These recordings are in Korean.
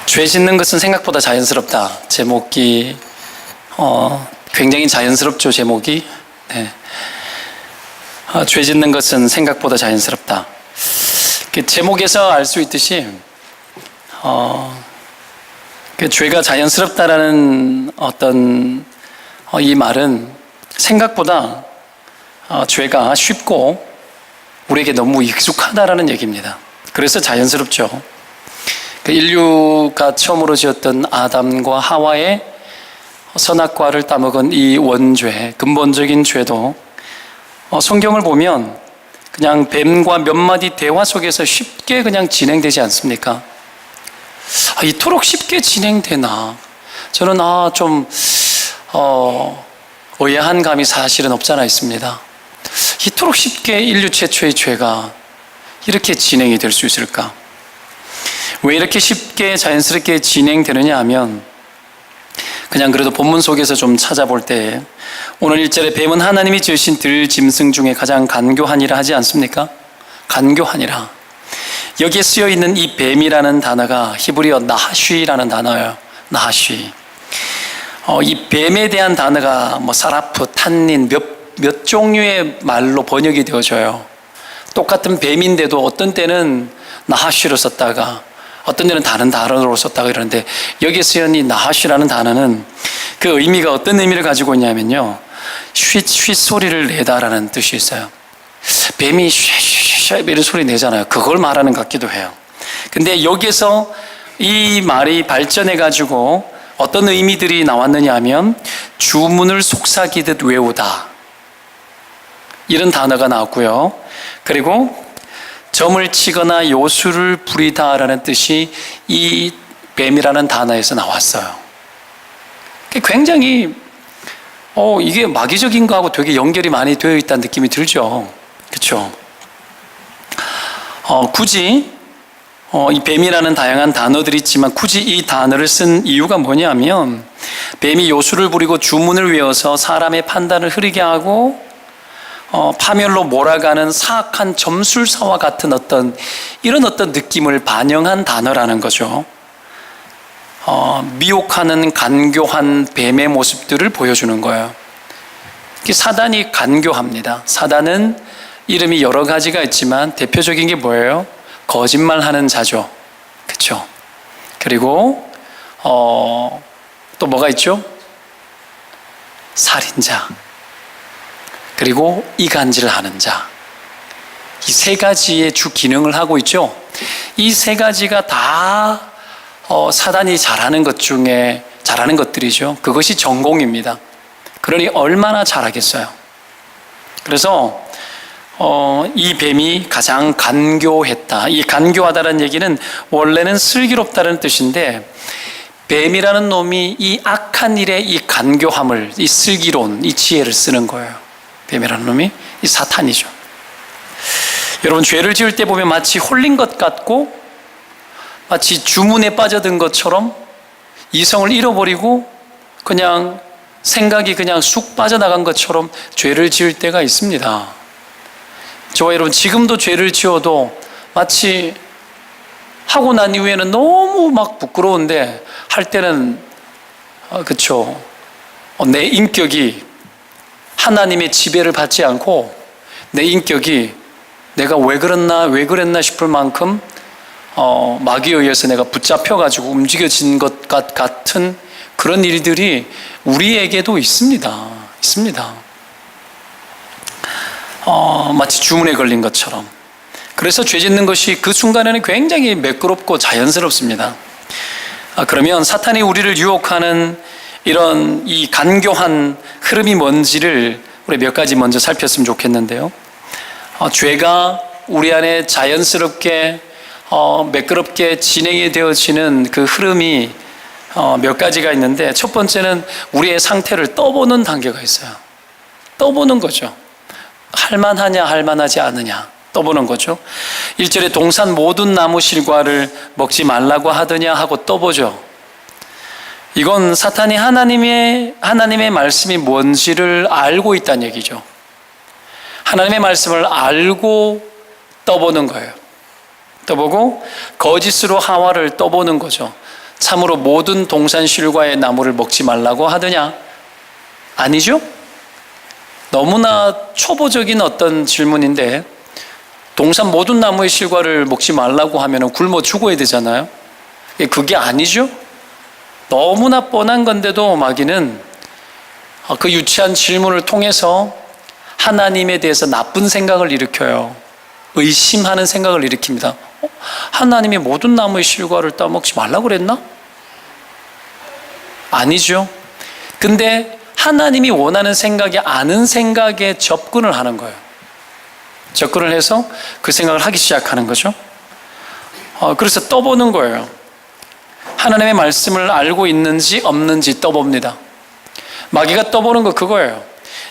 죄 짓는 것은 생각보다 자연스럽다. 제목이 굉장히 자연스럽죠. 제목이. 네. 죄 짓는 것은 생각보다 자연스럽다. 그 제목에서 알 수 있듯이 그 죄가 자연스럽다라는 어떤 이 말은 생각보다 죄가 쉽고 우리에게 너무 익숙하다라는 얘기입니다. 그래서 자연스럽죠. 그 인류가 처음으로 지었던 아담과 하와의 선악과를 따먹은 이 원죄, 근본적인 죄도 성경을 보면 그냥 뱀과 몇 마디 대화 속에서 쉽게 그냥 진행되지 않습니까? 이토록 쉽게 진행되나? 저는 좀 의아한 감이 사실은 없잖아 있습니다. 이토록 쉽게 인류 최초의 죄가 이렇게 진행이 될 수 있을까? 왜 이렇게 쉽게 자연스럽게 진행되느냐 하면 그냥 그래도 본문 속에서 좀 찾아볼 때 오늘 1절에 뱀은 하나님이 지으신 들짐승 중에 가장 간교하니라 하지 않습니까? 간교하니라. 여기에 쓰여 있는 이 뱀이라는 단어가 히브리어 나하쉬라는 단어예요. 나하쉬. 이 뱀에 대한 단어가 사라프, 탄닌 몇 종류의 말로 번역이 되어져요. 똑같은 뱀인데도 어떤 때는 나하쉬로 썼다가 어떤 때는 다른 단어로 썼다가 이러는데 여기에 쓰인 이 나하쉬라는 단어는 그 의미가 어떤 의미를 가지고 있냐면요. 쉿 소리를 내다라는 뜻이 있어요. 뱀이 쉿 이런 소리 내잖아요. 그걸 말하는 것 같기도 해요. 근데 여기서 이 말이 발전해 가지고 어떤 의미들이 나왔느냐 하면 주문을 속삭이듯 외우다 이런 단어가 나왔고요. 그리고 점을 치거나 요술을 부리다라는 뜻이 이 뱀이라는 단어에서 나왔어요. 굉장히 이게 마귀적인 거하고 되게 연결이 많이 되어 있다는 느낌이 들죠. 그렇죠? 굳이 이 뱀이라는 다양한 단어들이 있지만 굳이 이 단어를 쓴 이유가 뭐냐면 뱀이 요술을 부리고 주문을 외워서 사람의 판단을 흐리게 하고 파멸로 몰아가는 사악한 점술사와 같은 이런 느낌을 반영한 단어라는 거죠. 미혹하는 간교한 뱀의 모습들을 보여주는 거예요. 사단이 간교합니다. 사단은 이름이 여러 가지가 있지만 대표적인 게 뭐예요? 거짓말하는 자죠. 그렇죠? 그리고 또 뭐가 있죠? 살인자. 그리고 이간질을 하는 자. 이 세 가지의 주 기능을 하고 있죠. 이 세 가지가 다 사단이 잘하는 것들이죠. 그것이 전공입니다. 그러니 얼마나 잘하겠어요. 그래서 이 뱀이 가장 간교했다. 이 간교하다는 얘기는 원래는 슬기롭다는 뜻인데 뱀이라는 놈이 이 악한 일에 이 간교함을, 이 슬기로운, 이 지혜를 쓰는 거예요. 뱀이라는 놈이 이 사탄이죠. 여러분 죄를 지을 때 보면 마치 홀린 것 같고 마치 주문에 빠져든 것처럼 이성을 잃어버리고 그냥 생각이 그냥 쑥 빠져나간 것처럼 죄를 지을 때가 있습니다. 저와 여러분 지금도 죄를 지어도 마치 하고 난 이후에는 너무 막 부끄러운데 할 때는 그렇죠. 내 인격이 하나님의 지배를 받지 않고 내 인격이 내가 왜 그랬나 싶을 만큼 마귀에 의해서 내가 붙잡혀가지고 움직여진 것 같은 그런 일들이 우리에게도 있습니다. 마치 주문에 걸린 것처럼. 그래서 죄 짓는 것이 그 순간에는 굉장히 매끄럽고 자연스럽습니다. 그러면 사탄이 우리를 유혹하는 이런 이 간교한 흐름이 뭔지를 우리 몇 가지 먼저 살폈으면 좋겠는데요. 죄가 우리 안에 자연스럽게 매끄럽게 진행이 되어지는 그 흐름이 몇 가지가 있는데 첫 번째는 우리의 상태를 떠보는 단계가 있어요. 떠보는 거죠. 할만하냐 할만하지 않느냐 떠보는 거죠. 1절에 동산 모든 나무 실과를 먹지 말라고 하더냐 하고 떠보죠. 이건 사탄이 하나님의 말씀이 뭔지를 알고 있다는 얘기죠. 하나님의 말씀을 알고 떠보는 거예요. 떠보고 거짓으로 하와를 떠보는 거죠. 참으로 모든 동산실과의 나무를 먹지 말라고 하더냐? 아니죠? 너무나 초보적인 어떤 질문인데, 동산 모든 나무의 실과를 먹지 말라고 하면 굶어 죽어야 되잖아요. 그게 아니죠? 너무나 뻔한 건데도 마귀는 그 유치한 질문을 통해서 하나님에 대해서 나쁜 생각을 일으켜요. 의심하는 생각을 일으킵니다. 하나님이 모든 나무의 실과를 따먹지 말라고 그랬나? 아니죠. 근데 하나님이 원하는 생각이 아닌 생각에 접근을 하는 거예요. 접근을 해서 그 생각을 하기 시작하는 거죠. 그래서 떠보는 거예요. 하나님의 말씀을 알고 있는지 없는지 떠봅니다. 마귀가 떠보는 거 그거예요.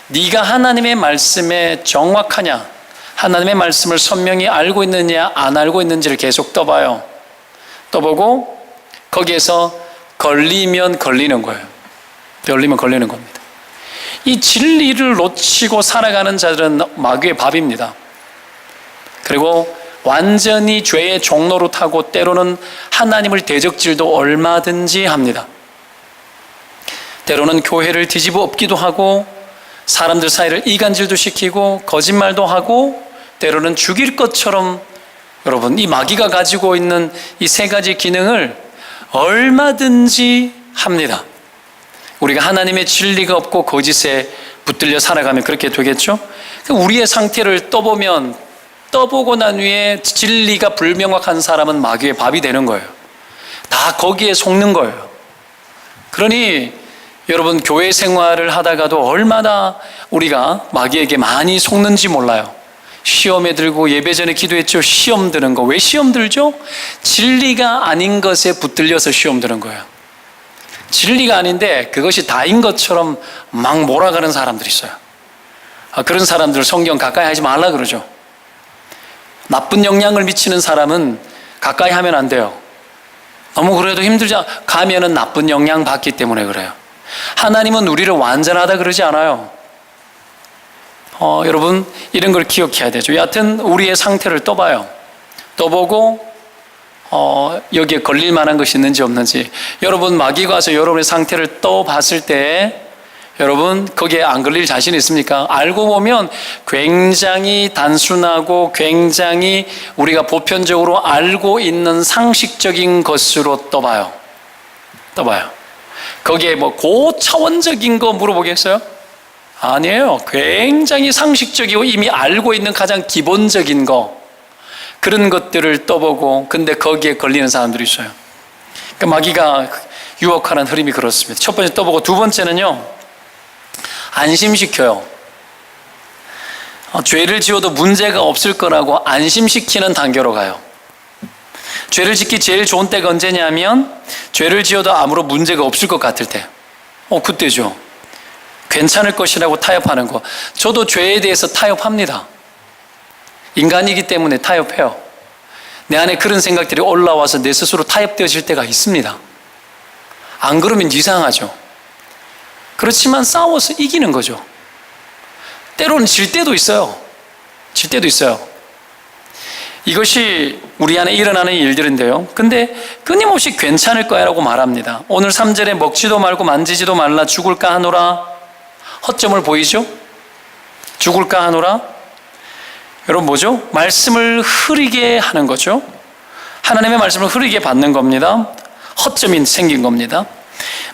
네가 하나님의 말씀에 정확하냐, 하나님의 말씀을 선명히 알고 있느냐 안 알고 있는지를 계속 떠봐요. 떠보고 거기에서 걸리면 걸리는 거예요. 걸리면 걸리는 겁니다. 이 진리를 놓치고 살아가는 자들은 마귀의 밥입니다. 그리고 완전히 죄의 종로로 타고 때로는 하나님을 대적질도 얼마든지 합니다. 때로는 교회를 뒤집어 엎기도 하고 사람들 사이를 이간질도 시키고 거짓말도 하고 때로는 죽일 것처럼, 여러분, 이 마귀가 가지고 있는 이 세 가지 기능을 얼마든지 합니다. 우리가 하나님의 진리가 없고 거짓에 붙들려 살아가면 그렇게 되겠죠? 우리의 상태를 떠보고 난 후에 진리가 불명확한 사람은 마귀의 밥이 되는 거예요. 다 거기에 속는 거예요. 그러니 여러분, 교회 생활을 하다가도 얼마나 우리가 마귀에게 많이 속는지 몰라요. 시험에 들고, 예배 전에 기도했죠. 시험 드는 거. 왜 시험 들죠? 진리가 아닌 것에 붙들려서 시험 드는 거예요. 진리가 아닌데 그것이 다인 것처럼 막 몰아가는 사람들이 있어요. 그런 사람들 성경 가까이 하지 말라 그러죠. 나쁜 영향을 미치는 사람은 가까이 하면 안 돼요. 너무 그래도 힘들지, 가면은 나쁜 영향 받기 때문에 그래요. 하나님은 우리를 완전하다 그러지 않아요. 여러분, 이런 걸 기억해야 되죠. 여하튼 우리의 상태를 떠봐요. 떠보고 여기에 걸릴 만한 것이 있는지 없는지. 여러분, 마귀가 와서 여러분의 상태를 떠봤을 때 여러분, 거기에 안 걸릴 자신 있습니까? 알고 보면 굉장히 단순하고 굉장히 우리가 보편적으로 알고 있는 상식적인 것으로 떠봐요. 거기에 뭐 고차원적인 거 물어보겠어요? 아니에요. 굉장히 상식적이고 이미 알고 있는 가장 기본적인 거, 그런 것들을 떠보고, 근데 거기에 걸리는 사람들이 있어요. 그러니까 마귀가 유혹하는 흐름이 그렇습니다. 첫 번째 떠보고, 두 번째는요, 안심시켜요. 죄를 지어도 문제가 없을 거라고 안심시키는 단계로 가요. 죄를 짓기 제일 좋은 때가 언제냐면, 죄를 지어도 아무런 문제가 없을 것 같을 때. 그때죠. 괜찮을 것이라고 타협하는 거. 저도 죄에 대해서 타협합니다. 인간이기 때문에 타협해요. 내 안에 그런 생각들이 올라와서 내 스스로 타협되어질 때가 있습니다. 안 그러면 이상하죠. 그렇지만 싸워서 이기는 거죠. 때로는 질 때도 있어요. 이것이 우리 안에 일어나는 일들인데요. 근데 끊임없이 괜찮을 거야 라고 말합니다. 오늘 3절에 먹지도 말고 만지지도 말라 죽을까 하노라. 허점을 보이죠? 죽을까 하노라. 여러분, 뭐죠? 말씀을 흐리게 하는 거죠. 하나님의 말씀을 흐리게 받는 겁니다. 허점이 생긴 겁니다.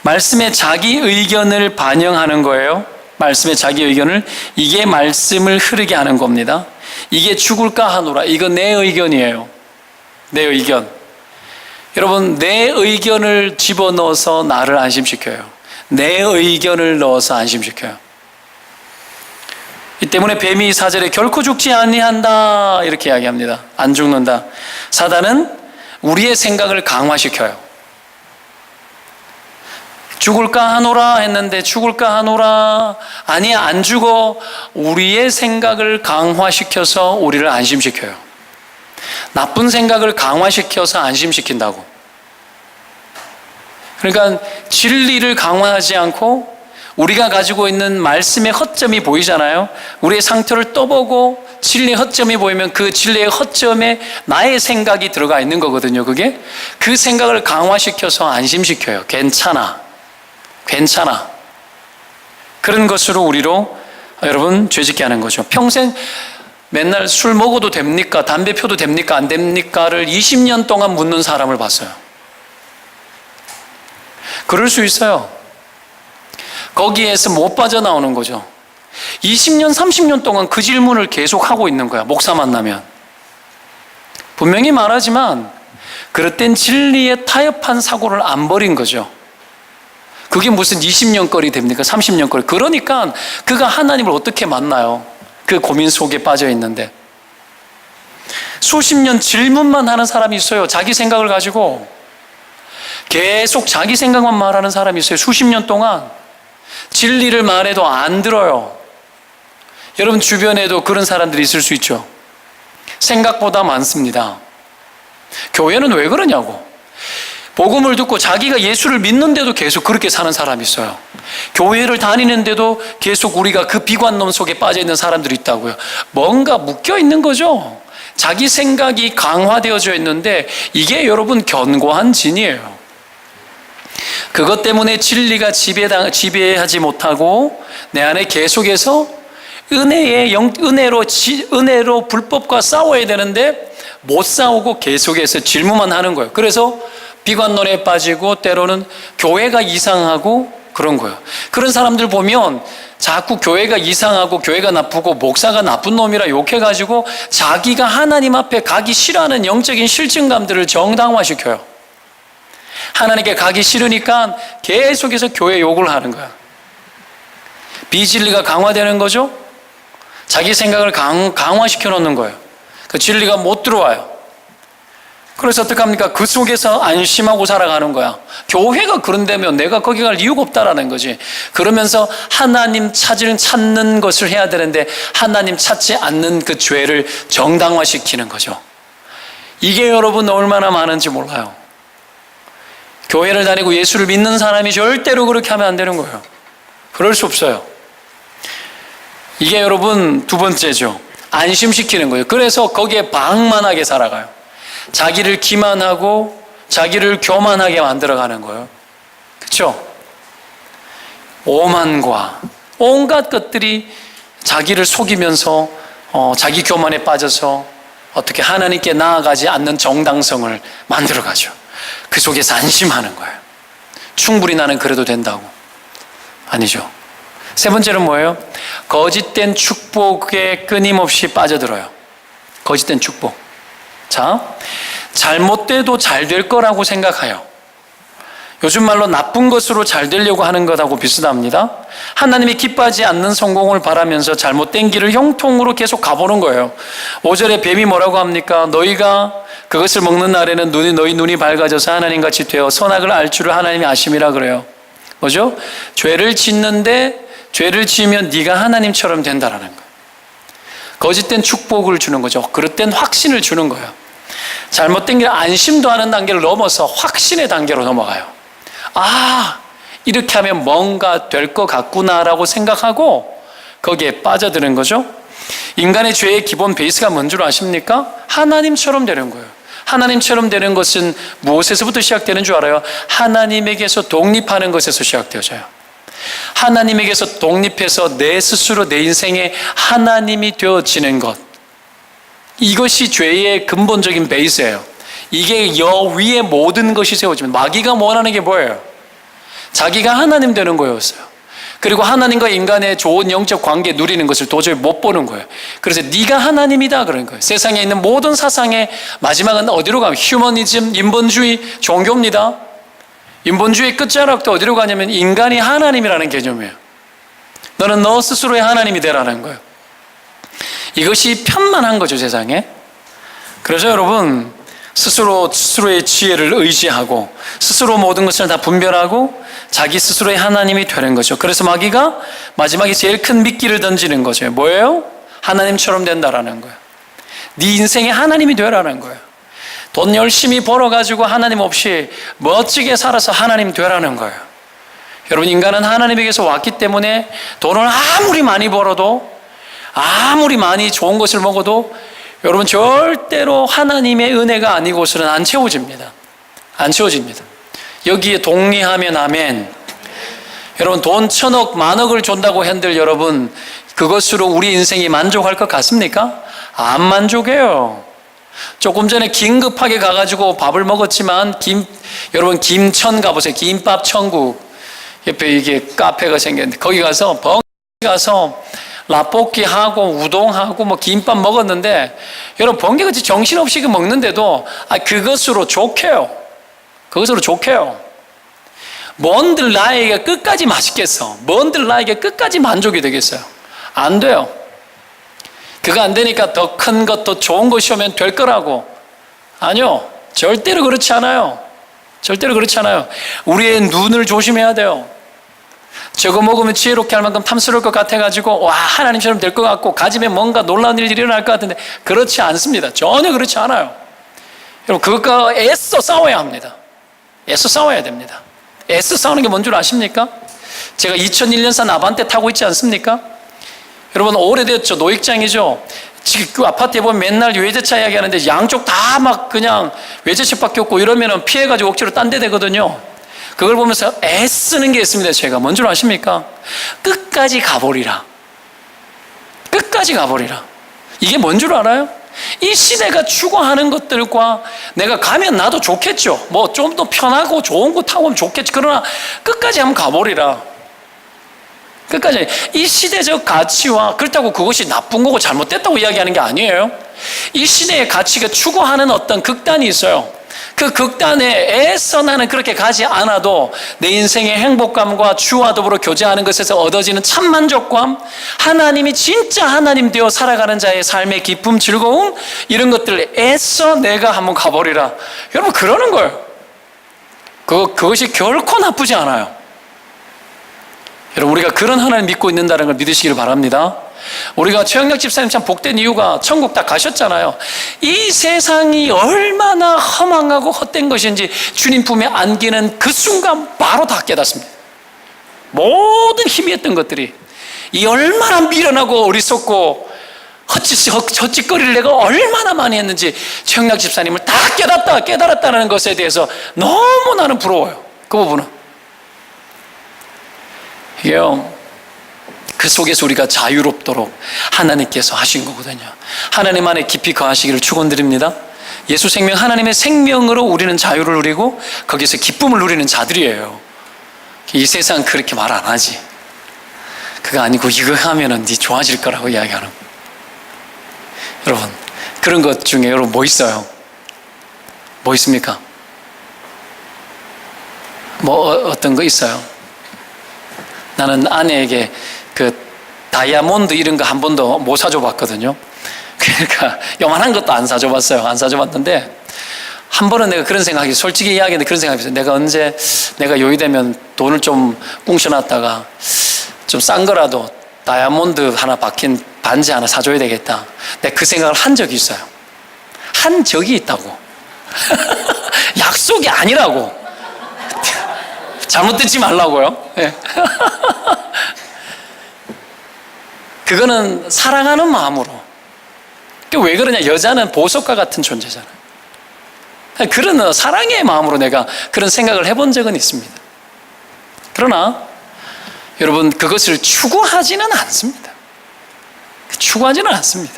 말씀에 자기 의견을 반영하는 거예요. 말씀에 자기 의견을, 이게 말씀을 흐르게 하는 겁니다. 이게 죽을까 하노라. 이건 내 의견이에요. 내 의견. 여러분, 내 의견을 집어넣어서 나를 안심시켜요. 내 의견을 넣어서 안심시켜요. 이 때문에 뱀이 4절에 결코 죽지 아니한다 이렇게 이야기합니다. 안 죽는다. 사단은 우리의 생각을 강화시켜요. 죽을까 하노라 했는데 죽을까 하노라, 아니야 안 죽어. 우리의 생각을 강화시켜서 우리를 안심시켜요. 나쁜 생각을 강화시켜서 안심시킨다고. 그러니까 진리를 강화하지 않고 우리가 가지고 있는 말씀의 허점이 보이잖아요. 우리의 상태를 떠보고 진리의 허점이 보이면 그 진리의 허점에 나의 생각이 들어가 있는 거거든요. 그게 그 생각을 강화시켜서 안심시켜요. 괜찮아, 괜찮아. 그런 것으로 우리로 여러분 죄짓게 하는 거죠. 평생 맨날 술 먹어도 됩니까? 담배 펴도 됩니까? 안 됩니까?를 20년 동안 묻는 사람을 봤어요. 그럴 수 있어요. 거기에서 못 빠져나오는 거죠. 20년, 30년 동안 그 질문을 계속 하고 있는 거야. 목사 만나면. 분명히 말하지만 그럴 땐 진리에 타협한 사고를 안 버린 거죠. 그게 무슨 20년 거리 됩니까? 30년 거리. 그러니까 그가 하나님을 어떻게 만나요? 그 고민 속에 빠져 있는데. 수십 년 질문만 하는 사람이 있어요. 자기 생각을 가지고 계속 자기 생각만 말하는 사람이 있어요. 수십 년 동안 진리를 말해도 안 들어요. 여러분 주변에도 그런 사람들이 있을 수 있죠. 생각보다 많습니다. 교회는 왜 그러냐고. 복음을 듣고 자기가 예수를 믿는데도 계속 그렇게 사는 사람이 있어요. 교회를 다니는데도 계속 우리가 그 비관론 속에 빠져 있는 사람들이 있다고요. 뭔가 묶여 있는 거죠. 자기 생각이 강화되어져 있는데 이게 여러분 견고한 진이에요. 그것 때문에 진리가 지배하지 못하고 내 안에 계속해서 은혜로 불법과 싸워야 되는데 못 싸우고 계속해서 질문만 하는 거예요. 그래서 비관론에 빠지고 때로는 교회가 이상하고 그런 거예요. 그런 사람들 보면 자꾸 교회가 이상하고 교회가 나쁘고 목사가 나쁜 놈이라 욕해가지고 자기가 하나님 앞에 가기 싫어하는 영적인 실증감들을 정당화시켜요. 하나님께 가기 싫으니까 계속해서 교회 욕을 하는 거야. 비진리가 강화되는 거죠. 자기 생각을 강화시켜 놓는 거예요. 그 진리가 못 들어와요. 그래서 어떡합니까? 그 속에서 안심하고 살아가는 거야. 교회가 그런다면 내가 거기 갈 이유가 없다라는 거지. 그러면서 하나님 찾는 것을 해야 되는데 하나님 찾지 않는 그 죄를 정당화시키는 거죠. 이게 여러분 얼마나 많은지 몰라요. 교회를 다니고 예수를 믿는 사람이 절대로 그렇게 하면 안 되는 거예요. 그럴 수 없어요. 이게 여러분 두 번째죠. 안심시키는 거예요. 그래서 거기에 방만하게 살아가요. 자기를 기만하고 자기를 교만하게 만들어가는 거예요. 그렇죠? 오만과 온갖 것들이 자기를 속이면서 자기 교만에 빠져서 어떻게 하나님께 나아가지 않는 정당성을 만들어가죠. 그 속에서 안심하는 거예요. 충분히 나는 그래도 된다고. 아니죠. 세 번째는 뭐예요? 거짓된 축복에 끊임없이 빠져들어요. 거짓된 축복. 자, 잘못돼도 잘 될 거라고 생각해요. 요즘 말로 나쁜 것으로 잘 되려고 하는 것하고 비슷합니다. 하나님이 기뻐하지 않는 성공을 바라면서 잘못된 길을 형통으로 계속 가보는 거예요. 5절에 뱀이 뭐라고 합니까? 너희가 그것을 먹는 날에는 너희 눈이 밝아져서 하나님같이 되어 선악을 알 줄을 하나님이 아심이라 그래요. 뭐죠? 죄를 짓는데 죄를 지으면 네가 하나님처럼 된다라는 거예요. 거짓된 축복을 주는 거죠. 그릇된 확신을 주는 거예요. 잘못된 길 안심도 하는 단계를 넘어서 확신의 단계로 넘어가요. 아, 이렇게 하면 뭔가 될 것 같구나라고 생각하고 거기에 빠져드는 거죠. 인간의 죄의 기본 베이스가 뭔 줄 아십니까? 하나님처럼 되는 거예요. 하나님처럼 되는 것은 무엇에서부터 시작되는 줄 알아요? 하나님에게서 독립하는 것에서 시작되어져요. 하나님에게서 독립해서 내 스스로 내 인생에 하나님이 되어지는 것, 이것이 죄의 근본적인 베이스예요. 이게 위에 모든 것이 세워지면 마귀가 원하는 게 뭐예요? 자기가 하나님 되는 거였어요. 그리고 하나님과 인간의 좋은 영적 관계 누리는 것을 도저히 못 보는 거예요. 그래서 네가 하나님이다 그런 거예요. 세상에 있는 모든 사상의 마지막은 어디로 가면 휴머니즘, 인본주의, 종교입니다. 인본주의 끝자락도 어디로 가냐면 인간이 하나님이라는 개념이에요. 너는 너 스스로의 하나님이 되라는 거예요. 이것이 편만한 거죠, 세상에. 그래서 여러분, 스스로의 지혜를 의지하고 스스로 모든 것을 다 분별하고 자기 스스로의 하나님이 되는 거죠. 그래서 마귀가 마지막에 제일 큰 미끼를 던지는 거죠. 뭐예요? 하나님처럼 된다라는 거예요. 네 인생의 하나님이 되라는 거예요. 돈 열심히 벌어가지고 하나님 없이 멋지게 살아서 하나님 되라는 거예요. 여러분, 인간은 하나님에게서 왔기 때문에 돈을 아무리 많이 벌어도 아무리 많이 좋은 것을 먹어도 여러분 절대로 하나님의 은혜가 아니고서는 안 채워집니다. 안 채워집니다. 여기에 동의하면 아멘. 여러분 돈 1,000억, 만억을 준다고 한들 여러분 그것으로 우리 인생이 만족할 것 같습니까? 안 만족해요. 조금 전에 긴급하게 가가지고 밥을 먹었지만 여러분 김천 가보세요. 김밥 천국 옆에 이게 카페가 생겼는데 거기 가서 라볶이 하고 우동하고 뭐 김밥 먹었는데 여러분 번개같이 정신없이 먹는데도 그것으로 좋게요. 그것으로 좋게요. 뭔들 나에게 끝까지 맛있겠어? 뭔들 나에게 끝까지 만족이 되겠어요? 안 돼요. 그거 안 되니까 더 큰 것, 더 좋은 것이 오면 될 거라고. 아니요. 절대로 그렇지 않아요. 절대로 그렇지 않아요. 우리의 눈을 조심해야 돼요. 저거 먹으면 지혜롭게 할 만큼 탐스러울 것 같아가지고 와 하나님처럼 될 것 같고 가지면 뭔가 놀라운 일이 일어날 것 같은데 그렇지 않습니다. 전혀 그렇지 않아요. 여러분 그것과 애써 싸워야 합니다. 애써 싸워야 됩니다. 애써 싸우는 게 뭔 줄 아십니까? 제가 2001년산 아반떼 타고 있지 않습니까? 여러분 오래됐죠. 노익장이죠. 지금 그 아파트에 보면 맨날 외제차 이야기하는데 양쪽 다 막 그냥 외제차밖에 없고 이러면 피해가지고 억지로 딴 데 되거든요. 그걸 보면서 애쓰는 게 있습니다. 제가 뭔 줄 아십니까? 끝까지 가버리라. 끝까지 가버리라. 이게 뭔 줄 알아요? 이 시대가 추구하는 것들과 내가 가면 나도 좋겠죠. 뭐 좀 더 편하고 좋은 거 타고 오면 좋겠지. 그러나 끝까지 한번 가버리라. 끝까지. 이 시대적 가치와 그렇다고 그것이 나쁜 거고 잘못됐다고 이야기하는 게 아니에요. 이 시대의 가치가 추구하는 어떤 극단이 있어요. 그 극단에 애써 나는 그렇게 가지 않아도 내 인생의 행복감과 주와 더불어 교제하는 것에서 얻어지는 참 만족감, 하나님이 진짜 하나님 되어 살아가는 자의 삶의 기쁨, 즐거움, 이런 것들을 애써 내가 한번 가버리라. 여러분 그러는 거예요. 그것이 결코 나쁘지 않아요. 여러분 우리가 그런 하나님 믿고 있는다는 걸 믿으시기를 바랍니다. 우리가 최영락 집사님 참 복된 이유가 천국 딱 가셨잖아요. 이 세상이 얼마나 허망하고 헛된 것인지 주님 품에 안기는 그 순간 바로 다 깨닫습니다. 모든 희미했던 것들이 이 얼마나 미련하고 어리석고 헛짓거리를 내가 얼마나 많이 했는지 최영락 집사님을 다 깨달았다는 것에 대해서 너무 나는 부러워요. 그 부분은. 이게요, 그 속에서 우리가 자유롭도록 하나님께서 하신 거거든요. 하나님 안에 깊이 거하시기를 축원드립니다. 예수 생명, 하나님의 생명으로 우리는 자유를 누리고 거기서 기쁨을 누리는 자들이에요. 이 세상 그렇게 말 안 하지. 그거 아니고 이거 하면은 네 좋아질 거라고 이야기하는 거예요. 여러분 그런 것 중에 여러분 뭐 있어요? 뭐 있습니까? 뭐 어떤 거 있어요? 나는 아내에게 그 다이아몬드 이런 거 한 번도 못 사줘 봤거든요. 그러니까 요만한 것도 안 사줘 봤어요. 안 사줘 봤는데 한 번은 내가 그런 생각이, 솔직히 이야기했는데 그런 생각이 있어요. 내가 언제 내가 여유 되면 돈을 좀 꿍셔놨다가 좀 싼 거라도 다이아몬드 하나 박힌 반지 하나 사줘야 되겠다. 내가 그 생각을 한 적이 있어요. 한 적이 있다고. 약속이 아니라고. 잘못 듣지 말라고요. 네. 그거는 사랑하는 마음으로. 왜 그러냐? 여자는 보석과 같은 존재잖아요. 그런 사랑의 마음으로 내가 그런 생각을 해본 적은 있습니다. 그러나 여러분 그것을 추구하지는 않습니다. 추구하지는 않습니다.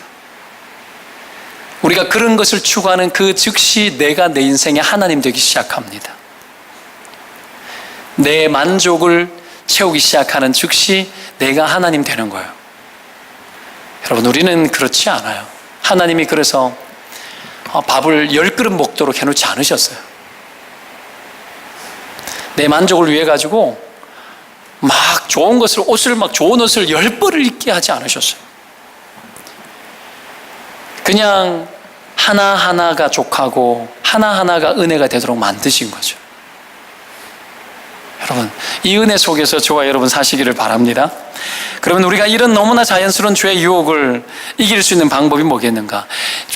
우리가 그런 것을 추구하는 그 즉시 내가 내 인생의 하나님 되기 시작합니다. 내 만족을 채우기 시작하는 즉시 내가 하나님 되는 거예요. 여러분 우리는 그렇지 않아요. 하나님이 그래서 밥을 10그릇 먹도록 해놓지 않으셨어요. 내 만족을 위해 가지고 막 좋은 것을, 좋은 옷을 10벌을 입게 하지 않으셨어요. 그냥 하나하나가 족하고 하나하나가 은혜가 되도록 만드신 거죠. 여러분 이 은혜 속에서 저와 여러분 사시기를 바랍니다. 그러면 우리가 이런 너무나 자연스러운 죄의 유혹을 이길 수 있는 방법이 뭐겠는가?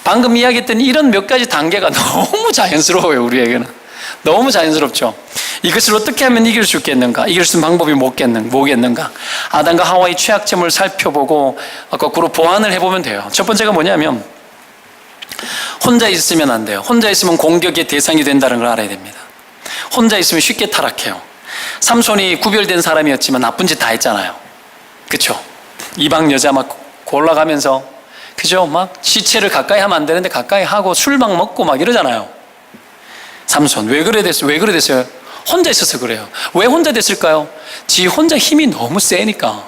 방금 이야기했던 이런 몇 가지 단계가 너무 자연스러워요. 우리에게는 너무 자연스럽죠. 이것을 어떻게 하면 이길 수 있겠는가? 이길 수 있는 방법이 뭐겠는가? 아담과 하와의 취약점을 살펴보고 거꾸로 보완을 해보면 돼요. 첫 번째가 뭐냐면 혼자 있으면 안 돼요. 혼자 있으면 공격의 대상이 된다는 걸 알아야 됩니다. 혼자 있으면 쉽게 타락해요. 삼손이 구별된 사람이었지만 나쁜 짓 다 했잖아요. 그렇죠? 이방 여자 막 골라가면서, 그죠? 막 시체를 가까이 하면 안 되는데 가까이 하고 술 막 먹고 막 이러잖아요. 삼손 왜 그래 됐어요? 혼자 있어서 그래요. 왜 혼자 됐을까요? 지 혼자 힘이 너무 세니까.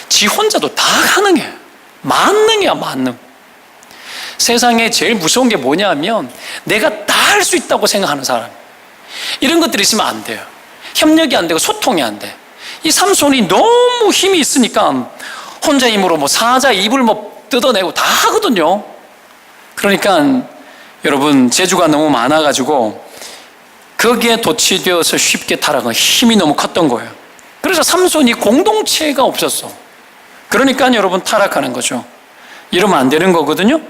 지 혼자도 다 가능해. 만능이야, 만능. 세상에 제일 무서운 게 뭐냐면 내가 다 할 수 있다고 생각하는 사람. 이런 것들이 있으면 안 돼요. 협력이 안 되고 소통이 안 돼. 이 삼손이 너무 힘이 있으니까 혼자 힘으로 뭐 사자 입을 뭐 뜯어내고 다 하거든요. 그러니까 여러분, 재주가 너무 많아가지고 거기에 도취되어서 쉽게 타락한, 힘이 너무 컸던 거예요. 그래서 삼손이 공동체가 없었어. 그러니까 여러분 타락하는 거죠. 이러면 안 되는 거거든요.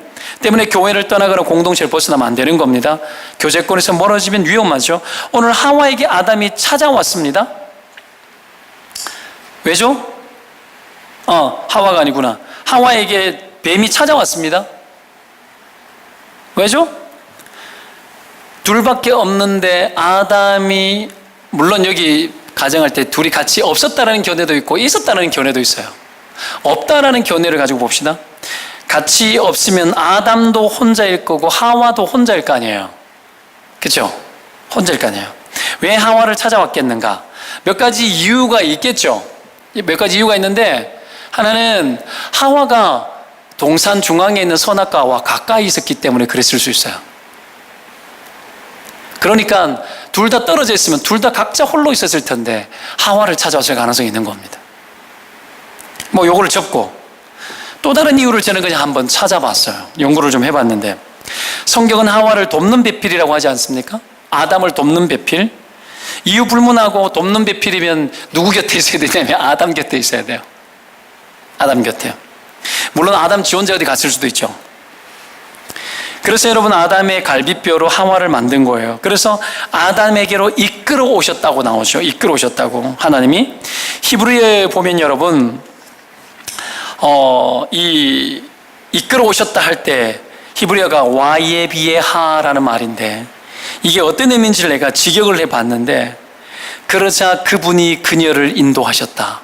때문에 교회를 떠나거나 공동체를 벗어나면 안 되는 겁니다. 교제권에서 멀어지면 위험하죠. 오늘 하와에게 아담이 찾아왔습니다. 왜죠? 하와가 아니구나. 하와에게 뱀이 찾아왔습니다. 왜죠? 둘밖에 없는데 아담이, 물론 여기 가정할 때 둘이 같이 없었다라는 견해도 있고 있었다는 견해도 있어요. 없다라는 견해를 가지고 봅시다. 같이 없으면 아담도 혼자일 거고 하와도 혼자일 거 아니에요. 그렇죠? 혼자일 거 아니에요. 왜 하와를 찾아왔겠는가? 몇 가지 이유가 있겠죠. 몇 가지 이유가 있는데, 하나는 하와가 동산 중앙에 있는 선악과와 가까이 있었기 때문에 그랬을 수 있어요. 그러니까 둘 다 떨어져 있으면 둘 다 각자 홀로 있었을 텐데 하와를 찾아왔을 가능성이 있는 겁니다. 뭐 요거를 접고 또 다른 이유를 저는 그냥 한번 찾아봤어요. 연구를 좀 해봤는데, 성경은 하와를 돕는 배필이라고 하지 않습니까? 아담을 돕는 배필. 이유 불문하고 돕는 배필이면 누구 곁에 있어야 되냐면 아담 곁에 있어야 돼요. 아담 곁에요. 물론 아담 지 혼자 어디 갔을 수도 있죠. 그래서 여러분, 아담의 갈비뼈로 하와를 만든 거예요. 그래서 아담에게로 이끌어 오셨다고 나오죠. 이끌어 오셨다고 하나님이. 히브리에 보면 여러분, 이 이끌어 오셨다 할 때 히브리어가 와예비에하라는 말인데, 이게 어떤 의미인지를 내가 직역을 해봤는데, 그러자 그분이 그녀를 인도하셨다,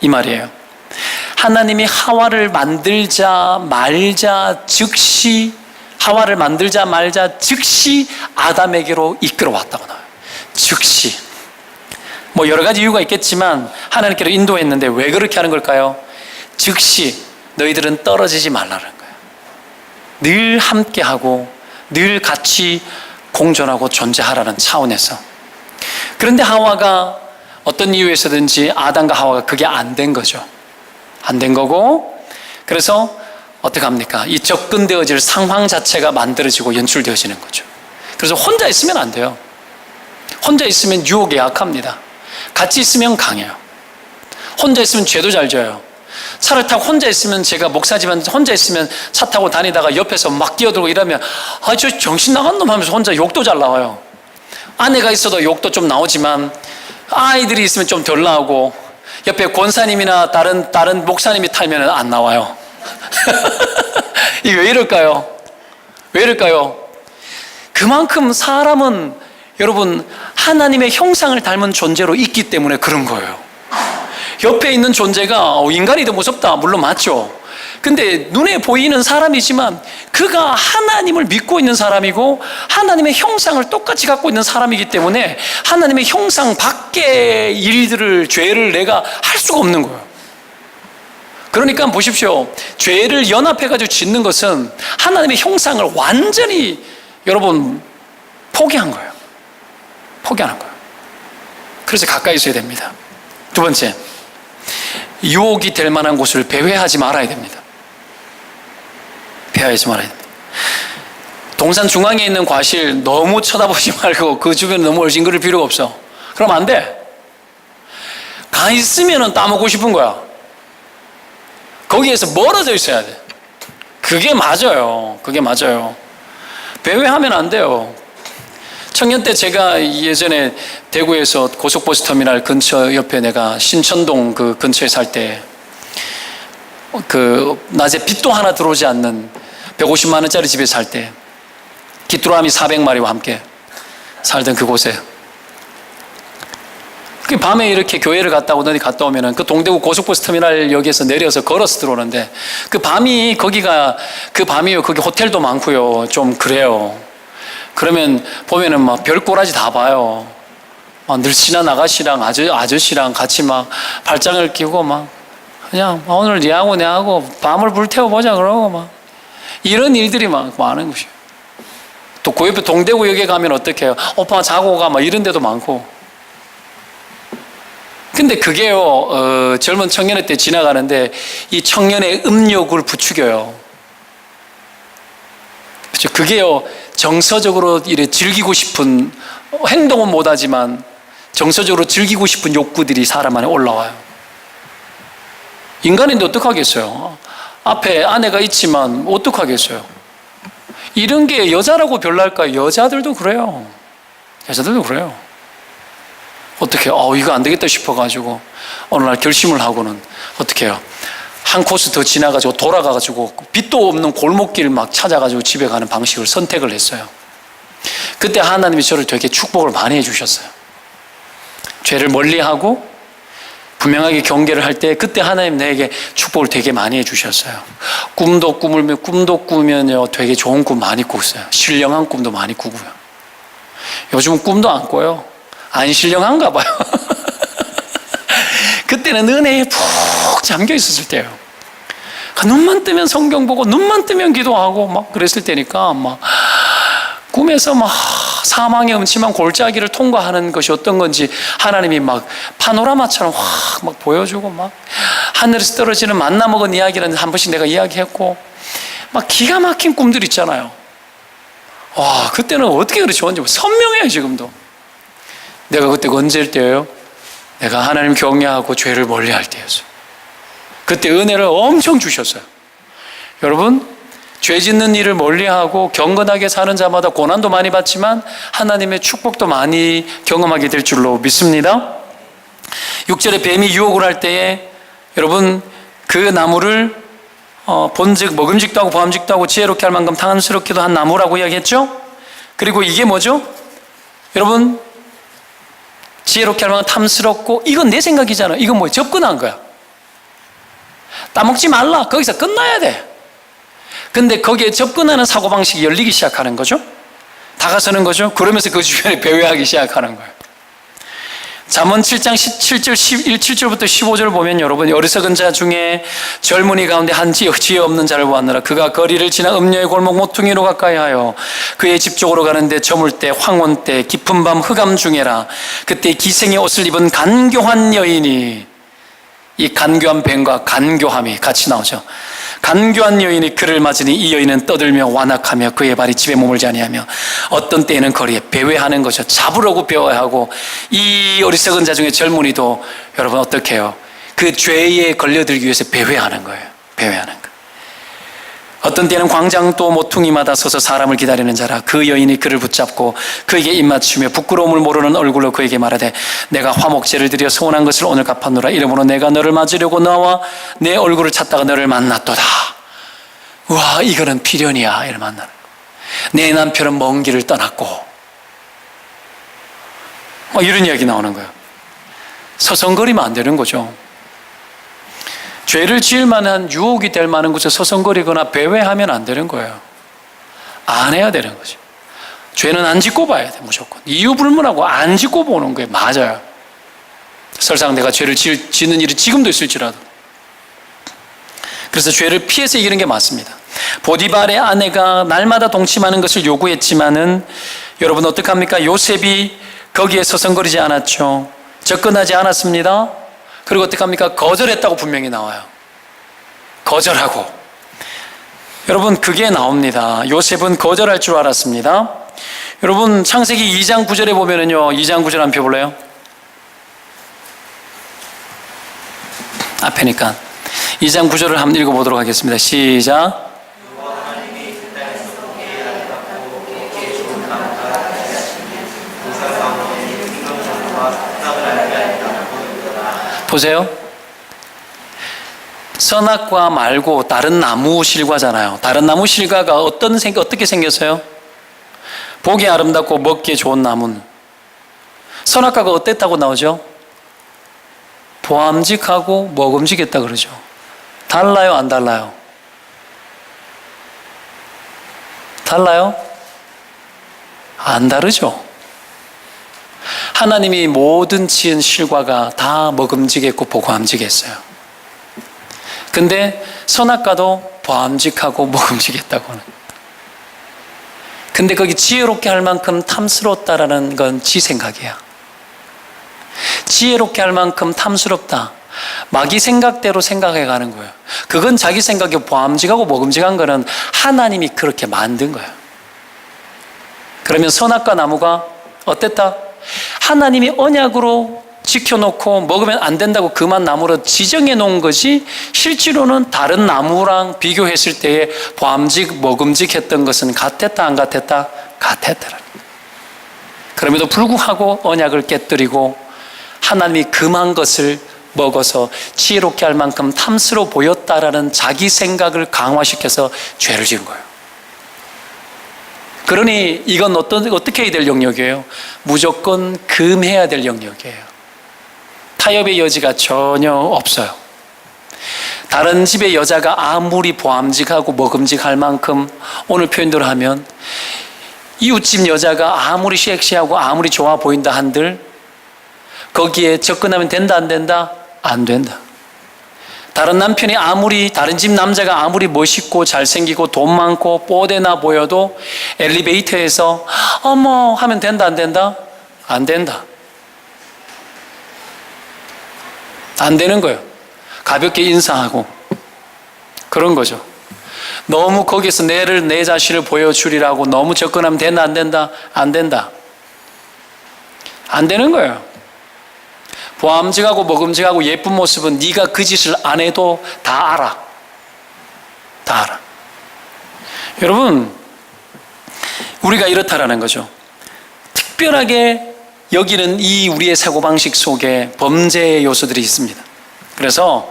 이 말이에요. 하나님이 하와를 만들자 말자 즉시, 하와를 만들자 말자 즉시 아담에게로 이끌어 왔다고 나와요. 즉시. 뭐 여러 가지 이유가 있겠지만 하나님께로 인도했는데 왜 그렇게 하는 걸까요? 즉시 너희들은 떨어지지 말라는 거예요. 늘 함께하고 늘 같이 공존하고 존재하라는 차원에서. 그런데 하와가 어떤 이유에서든지 아담과 하와가 그게 안 된 거죠. 안 된 거고, 그래서 어떻게 합니까? 이 접근되어질 상황 자체가 만들어지고 연출되어지는 거죠. 그래서 혼자 있으면 안 돼요. 혼자 있으면 유혹에 약합니다. 같이 있으면 강해요. 혼자 있으면 죄도 잘 져요. 차를 타고 혼자 있으면, 제가 목사지만 혼자 있으면 차 타고 다니다가 옆에서 막 뛰어들고 이러면 저 정신 나간 놈 하면서 혼자 욕도 잘 나와요. 아내가 있어도 욕도 좀 나오지만 아이들이 있으면 좀 덜 나오고, 옆에 권사님이나 다른 목사님이 타면 안 나와요. 이게 왜 이럴까요? 왜 이럴까요? 그만큼 사람은 여러분 하나님의 형상을 닮은 존재로 있기 때문에 그런 거예요. 옆에 있는 존재가 인간이 더 무섭다, 물론 맞죠. 근데 눈에 보이는 사람이지만 그가 하나님을 믿고 있는 사람이고 하나님의 형상을 똑같이 갖고 있는 사람이기 때문에 하나님의 형상 밖의 일들을, 죄를 내가 할 수가 없는 거예요. 그러니까 보십시오. 죄를 연합해가지고 짓는 것은 하나님의 형상을 완전히 여러분 포기한 거예요. 포기하는 거예요. 그래서 가까이 있어야 됩니다. 두 번째, 유혹이 될 만한 곳을 배회하지 말아야 됩니다. 배회하지 말아야 됩니다. 동산 중앙에 있는 과실 너무 쳐다보지 말고 그 주변에 너무 얼씬거릴 필요가 없어. 그럼 안 돼. 가 있으면 따먹고 싶은 거야. 거기에서 멀어져 있어야 돼. 그게 맞아요. 그게 맞아요. 배회하면 안 돼요. 청년 때 제가 예전에 대구에서 고속버스터미널 근처 옆에 내가 신천동 그 근처에 살 때 그 낮에 빛도 하나 들어오지 않는 150만 원짜리 집에 살 때 귀뚜라미 400마리와 함께 살던 그곳에 그 밤에 이렇게 교회를 갔다 오더니 갔다 오면은 그 동대구 고속버스터미널 역에서 내려서 걸어서 들어오는데 그 밤이 거기가 그 밤이요 거기 호텔도 많고요 좀 그래요. 그러면 보면은 막 별꼬라지 다 봐요. 막 늘씬한 아가씨랑 아저씨랑 같이 막 발장을 끼고 막 그냥 오늘 니하고 내하고 밤을 불태워보자 그러고 막 이런 일들이 막 많은 것이에요. 또 그 옆에 동대구역에 가면 어떻게 해요? 오빠 자고 가 막 이런 데도 많고. 근데 그게요 젊은 청년의 때 지나가는데 이 청년의 음욕을 부추겨요. 그렇죠? 그게요 정서적으로 이래 즐기고 싶은 행동은 못하지만 정서적으로 즐기고 싶은 욕구들이 사람 안에 올라와요. 인간인데 어떡하겠어요? 앞에 아내가 있지만 어떡하겠어요? 이런 게 여자라고 별날까요? 여자들도 그래요. 여자들도 그래요. 어떻게 이거 안 되겠다 싶어가지고 어느 날 결심을 하고는 어떻게 해요? 한 코스 더 지나가지고 돌아가가지고 빛도 없는 골목길 막 찾아가지고 집에 가는 방식을 선택을 했어요. 그때 하나님이 저를 되게 축복을 많이 해주셨어요. 죄를 멀리하고 분명하게 경계를 할 때 그때 하나님 내게 축복을 되게 많이 해주셨어요. 꿈도 꾸면요 되게 좋은 꿈 많이 꿨어요. 신령한 꿈도 많이 꾸고요. 요즘은 꿈도 안 꿔요. 안 신령한가 봐요. 그때는 은혜에 푹 잠겨 있었을 때예요. 눈만 뜨면 성경 보고 눈만 뜨면 기도하고 막 그랬을 때니까 막 꿈에서 막 사망의 음침한 골짜기를 통과하는 것이 어떤 건지 하나님이 막 파노라마처럼 확 막 보여주고 막 하늘에서 떨어지는 만나 먹은 이야기는 한 번씩 내가 이야기했고 막 기가 막힌 꿈들 있잖아요. 와 그때는 어떻게 그렇게 좋은지 선명해요. 지금도 내가 그때가 언제일 때예요? 내가 하나님 경외하고 죄를 멀리할 때였어요. 그때 은혜를 엄청 주셨어요. 여러분 죄 짓는 일을 멀리하고 경건하게 사는 자마다 고난도 많이 받지만 하나님의 축복도 많이 경험하게 될 줄로 믿습니다. 6절에 뱀이 유혹을 할 때에 여러분 그 나무를 본즉 먹음직도 하고 보암직도 하고 지혜롭게 할 만큼 탐스럽기도 한 나무라고 이야기했죠. 그리고 이게 뭐죠? 여러분 지혜롭게 할 만큼 탐스럽고 이건 내 생각이잖아. 이건 뭐야? 접근한 거야. 따먹지 말라. 거기서 끝나야 돼. 근데 거기에 접근하는 사고방식이 열리기 시작하는 거죠. 다가서는 거죠. 그러면서 그 주변에 배회하기 시작하는 거예요. 잠언 7장 7절부터 15절 보면 여러분 어리석은 자 중에 젊은이 가운데 한 지혜 없는 자를 보았느라 그가 거리를 지나 음녀의 골목 모퉁이로 가까이 하여 그의 집 쪽으로 가는데 저물 때 황혼 때 깊은 밤 흑암 중에라 그때 기생의 옷을 입은 간교한 여인이 이 간교한 뱀과 간교함이 같이 나오죠. 간교한 여인이 그를 맞으니 이 여인은 떠들며 완악하며 그의 발이 집에 머물지 아니하며 어떤 때에는 거리에 배회하는 거죠. 잡으려고 배회하고 이 어리석은 자 중에 젊은이도 여러분 어떻게 해요? 그 죄에 걸려들기 위해서 배회하는 거예요. 배회하는 거. 어떤 때는 광장도 모퉁이마다 서서 사람을 기다리는 자라 그 여인이 그를 붙잡고 그에게 입맞추며 부끄러움을 모르는 얼굴로 그에게 말하되 내가 화목제를 드려 서운한 것을 오늘 갚았노라. 이러므로 내가 너를 맞으려고 나와 내 얼굴을 찾다가 너를 만났도다. 와 이거는 필연이야. 이를 만나는 내 남편은 먼 길을 떠났고 이런 이야기 나오는 거예요. 서성거리면 안 되는 거죠. 죄를 지을 만한 유혹이 될 만한 곳에 서성거리거나 배회하면 안 되는 거예요. 안 해야 되는 거죠. 죄는 안 짓고 봐야 돼. 무조건 이유 불문하고 안 짓고 보는 거예요. 맞아요. 설사 내가 죄를 짓는 일이 지금도 있을지라도. 그래서 죄를 피해서 이기는 게 맞습니다. 보디발의 아내가 날마다 동침하는 것을 요구했지만은 여러분 어떡합니까? 요셉이 거기에 서성거리지 않았죠. 접근하지 않았습니다. 그리고 어떡합니까? 거절했다고 분명히 나와요. 거절하고. 여러분 그게 나옵니다. 요셉은 거절할 줄 알았습니다. 여러분 창세기 2장 9절에 보면은요 2장 9절 한번 펴볼래요? 앞에니까 2장 9절을 한번 읽어보도록 하겠습니다. 시작. 보세요. 선악과 말고 다른 나무 실과잖아요. 다른 나무 실과가 어떻게 생겼어요? 보기 아름답고 먹기에 좋은 나무는. 선악과가 어땠다고 나오죠? 보암직하고 먹음직했다 그러죠. 달라요, 안 달라요? 달라요? 안 다르죠. 하나님이 모든 지은 실과가 다 먹음직했고 보암직했어요. 근데 선악과도 보암직하고 먹음직했다고 하는. 근데 거기 지혜롭게 할 만큼 탐스럽다라는 건 지 생각이야. 지혜롭게 할 만큼 탐스럽다. 마귀 생각대로 생각해 가는 거예요. 그건 자기 생각에 보암직하고 먹음직한 거는 하나님이 그렇게 만든 거예요. 그러면 선악과 나무가 어땠다? 하나님이 언약으로 지켜놓고 먹으면 안 된다고 그만 나무로 지정해 놓은 것이 실제로는 다른 나무랑 비교했을 때에 보암직, 먹음직했던 것은 같았다, 안 같았다? 같았더라. 그럼에도 불구하고 언약을 깨뜨리고 하나님이 금한 것을 먹어서 지혜롭게 할 만큼 탐스러워 보였다라는 자기 생각을 강화시켜서 죄를 지은 거예요. 그러니 이건 어떻게 해야 될 영역이에요? 무조건 금해야 될 영역이에요. 타협의 여지가 전혀 없어요. 다른 집의 여자가 아무리 보암직하고 먹음직할 만큼 오늘 표현대로 하면 이웃집 여자가 아무리 섹시하고 아무리 좋아 보인다 한들 거기에 접근하면 된다, 안 된다? 안 된다. 다른 남편이 다른 집 남자가 아무리 멋있고 잘생기고 돈 많고 뽀대나 보여도 엘리베이터에서 어머 하면 된다, 안 된다? 안 된다. 안 되는 거예요. 가볍게 인사하고 그런 거죠. 너무 거기서 내 자신을 보여주리라고 너무 접근하면 된다, 안 된다? 안 된다. 안 되는 거예요. 보암직하고 먹음직하고 예쁜 모습은 네가 그 짓을 안 해도 다 알아. 다 알아. 여러분, 우리가 이렇다라는 거죠. 특별하게 여기는 이 우리의 사고방식 속에 범죄의 요소들이 있습니다. 그래서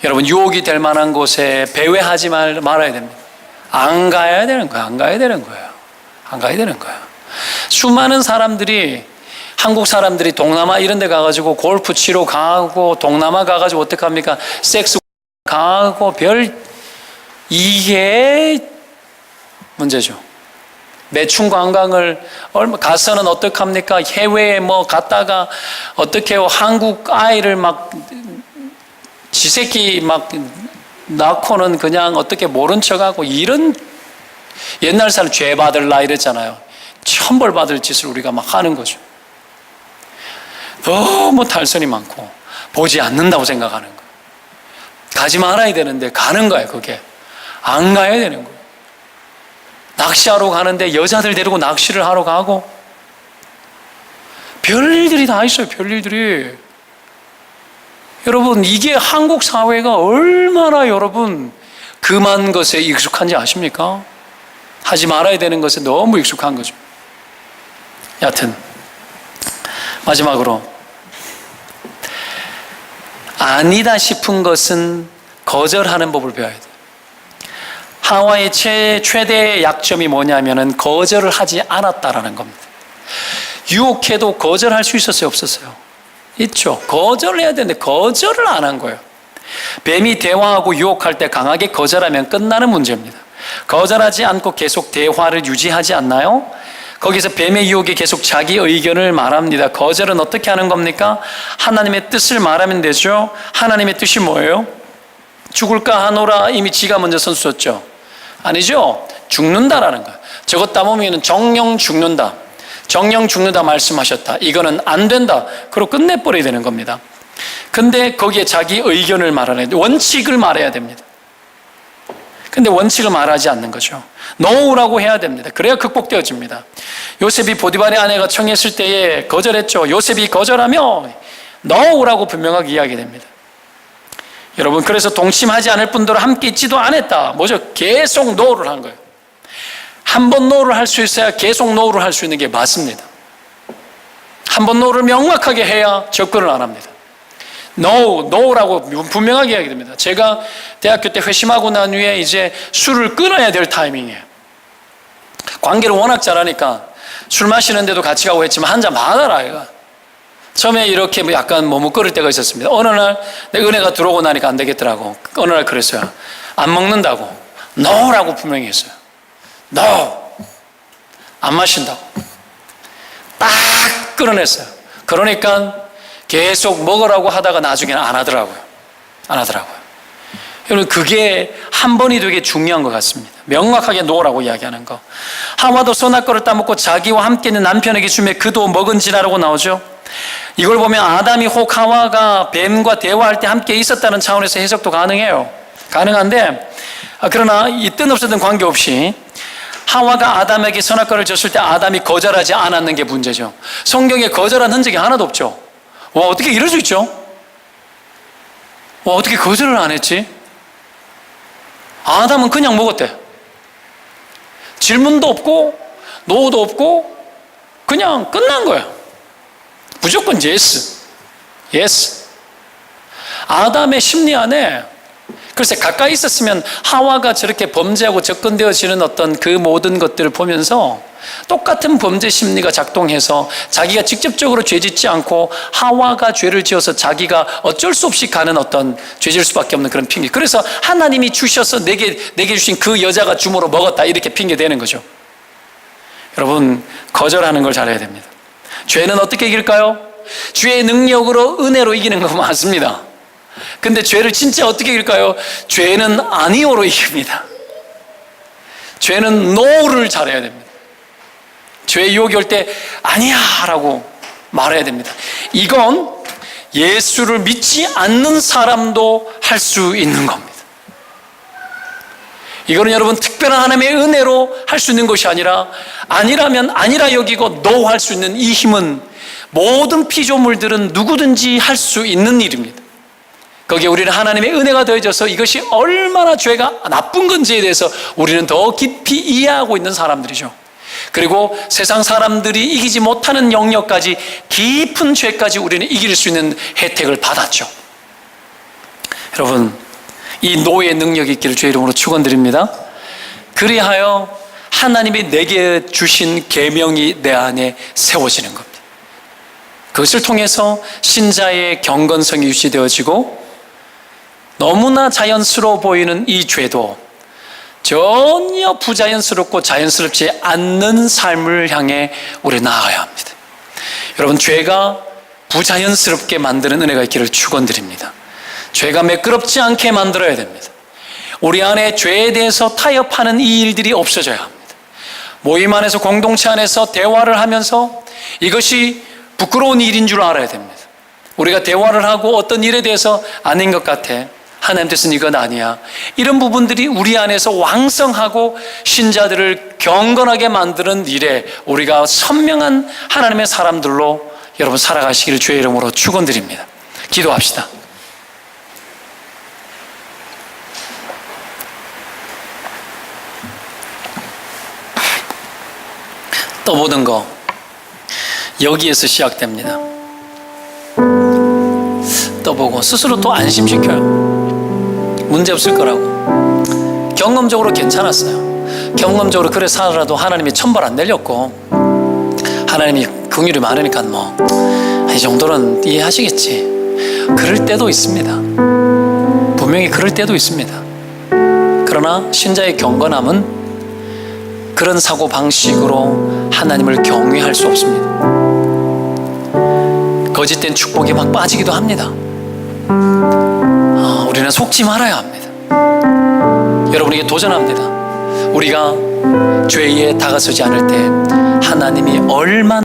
여러분 유혹이 될 만한 곳에 배회하지 말아야 됩니다. 안 가야 되는 거예요. 안 가야 되는 거예요. 안 가야 되는 거예요. 수많은 사람들이 한국 사람들이 동남아 이런 데 가가지고 골프 치러 가고 동남아 가가지고 어떡합니까? 섹스 가고 이게 문제죠. 매춘 관광을 가서는 어떡합니까? 해외에 갔다가 어떻게 해요? 한국 아이를 지새끼 낳고는 그냥 어떻게 모른 척하고 이런 옛날 사람 죄 받을라 이랬잖아요. 천벌 받을 짓을 우리가 하는 거죠. 너무 탈선이 많고 보지 않는다고 생각하는 거예요. 가지 말아야 되는데 가는 거예요. 그게 안 가야 되는 거예요. 낚시하러 가는데 여자들 데리고 낚시를 하러 가고 별일들이 다 있어요. 별일들이. 여러분 이게 한국 사회가 얼마나 여러분 금한 것에 익숙한지 아십니까? 하지 말아야 되는 것에 너무 익숙한 거죠. 여하튼 마지막으로 아니다 싶은 것은 거절하는 법을 배워야 돼요. 하와의 최대의 약점이 뭐냐면은 거절을 하지 않았다라는 겁니다. 유혹해도 거절할 수 있었어요, 없었어요? 있죠. 거절을 해야 되는데 거절을 안 한 거예요. 뱀이 대화하고 유혹할 때 강하게 거절하면 끝나는 문제입니다. 거절하지 않고 계속 대화를 유지하지 않나요? 거기서 뱀의 유혹에 계속 자기 의견을 말합니다. 거절은 어떻게 하는 겁니까? 하나님의 뜻을 말하면 되죠. 하나님의 뜻이 뭐예요? 죽을까 하노라 이미 지가 먼저 선수였죠. 아니죠. 죽는다라는 거예요. 저것 따보면 정령 죽는다. 정령 죽는다 말씀하셨다. 이거는 안 된다. 그리고 끝내버려야 되는 겁니다. 근데 거기에 자기 의견을 말하는 원칙을 말해야 됩니다. 근데 원칙을 말하지 않는 거죠. 노라고 해야 됩니다. 그래야 극복되어집니다. 요셉이 보디발의 아내가 청했을 때에 거절했죠. 요셉이 거절하며 노라고 분명하게 이야기됩니다. 여러분 그래서 동침하지 않을 뿐더러 함께 있지도 않았다. 뭐죠? 계속 노를 한 거예요. 한 번 노를 할 수 있어야 계속 노를 할 수 있는 게 맞습니다. 한 번 노를 명확하게 해야 접근을 안 합니다. no라고 분명하게 이야기됩니다. 제가 대학교 때 회심하고 난 후에 이제 술을 끊어야 될 타이밍이에요. 관계를 워낙 잘하니까 술 마시는데도 같이 가고 했지만 한 잔 받아라 이거. 처음에 이렇게 약간 머뭇거릴 때가 있었습니다. 어느 날 내 은혜가 들어오고 나니까 안 되겠더라고. 어느 날 그랬어요. 안 먹는다고. no라고 분명히 했어요. no. 안 마신다고. 딱 끊어냈어요. 그러니까 계속 먹으라고 하다가 나중에는 안 하더라고요. 안 하더라고요. 여러분, 그게 한 번이 되게 중요한 것 같습니다. 명확하게 노라고 이야기하는 거. 하와도 선악과를 따먹고 자기와 함께 있는 남편에게 주며 그도 먹은지라고 나오죠. 이걸 보면 아담이 혹 하와가 뱀과 대화할 때 함께 있었다는 차원에서 해석도 가능해요. 가능한데, 그러나 있든 없었든 관계없이 하와가 아담에게 선악과를 줬을 때 아담이 거절하지 않았는 게 문제죠. 성경에 거절한 흔적이 하나도 없죠. 와, 어떻게 이럴 수 있죠? 와, 어떻게 거절을 안 했지? 아담은 그냥 먹었대. 질문도 없고 노도 없고 그냥 끝난 거야. 무조건 yes. yes. 아담의 심리 안에 글쎄 가까이 있었으면 하와가 저렇게 범죄하고 접근되어지는 어떤 그 모든 것들을 보면서 똑같은 범죄 심리가 작동해서 자기가 직접적으로 죄 짓지 않고 하와가 죄를 지어서 자기가 어쩔 수 없이 가는 어떤 죄 질 수밖에 없는 그런 핑계. 그래서 하나님이 주셔서 내게 주신 그 여자가 주므로 먹었다 이렇게 핑계 대는 거죠. 여러분, 거절하는 걸 잘해야 됩니다. 죄는 어떻게 이길까요? 죄의 능력으로 은혜로 이기는 거 맞습니다. 근데 죄를 진짜 어떻게 이길까요? 죄는 아니오로 이깁니다. 죄는 no를 잘해야 됩니다. 죄의 유혹이 올 때 아니야 라고 말해야 됩니다. 이건 예수를 믿지 않는 사람도 할 수 있는 겁니다. 이거는 여러분 특별한 하나님의 은혜로 할 수 있는 것이 아니라 아니라면 아니라 여기고 no 할 수 있는 이 힘은 모든 피조물들은 누구든지 할 수 있는 일입니다. 거기에 우리는 하나님의 은혜가 더해져서 이것이 얼마나 죄가 나쁜 건지에 대해서 우리는 더 깊이 이해하고 있는 사람들이죠. 그리고 세상 사람들이 이기지 못하는 영역까지 깊은 죄까지 우리는 이길 수 있는 혜택을 받았죠. 여러분, 이 노의 능력이 있기를 주의 이름으로 축원드립니다. 그리하여 하나님이 내게 주신 계명이 내 안에 세워지는 겁니다. 그것을 통해서 신자의 경건성이 유지되어지고 너무나 자연스러워 보이는 이 죄도 전혀 부자연스럽고 자연스럽지 않는 삶을 향해 우리 나아가야 합니다. 여러분, 죄가 부자연스럽게 만드는 은혜가 있기를 축원드립니다. 죄가 매끄럽지 않게 만들어야 됩니다. 우리 안에 죄에 대해서 타협하는 이 일들이 없어져야 합니다. 모임 안에서 공동체 안에서 대화를 하면서 이것이 부끄러운 일인 줄 알아야 됩니다. 우리가 대화를 하고 어떤 일에 대해서 아닌 것 같아. 하나님 뜻은 이건 아니야. 이런 부분들이 우리 안에서 왕성하고 신자들을 경건하게 만드는 일에 우리가 선명한 하나님의 사람들로 여러분 살아가시기를 주의 이름으로 축원드립니다. 기도합시다. 떠보는 거 여기에서 시작됩니다. 떠보고 스스로 또 안심시켜요. 문제없을 거라고. 경험적으로 괜찮았어요. 경험적으로 그래 살아도 하나님이 천벌 안 내렸고 하나님이 긍휼이 많으니까 뭐 이 정도는 이해하시겠지. 그럴 때도 있습니다. 분명히 그럴 때도 있습니다. 그러나 신자의 경건함은 그런 사고방식으로 하나님을 경외할 수 없습니다. 거짓된 축복에 막 빠지기도 합니다. 우리는 속지 말아야 합니다. 여러분에게 도전합니다. 우리가 죄에 다가서지 않을 때 하나님이 얼마나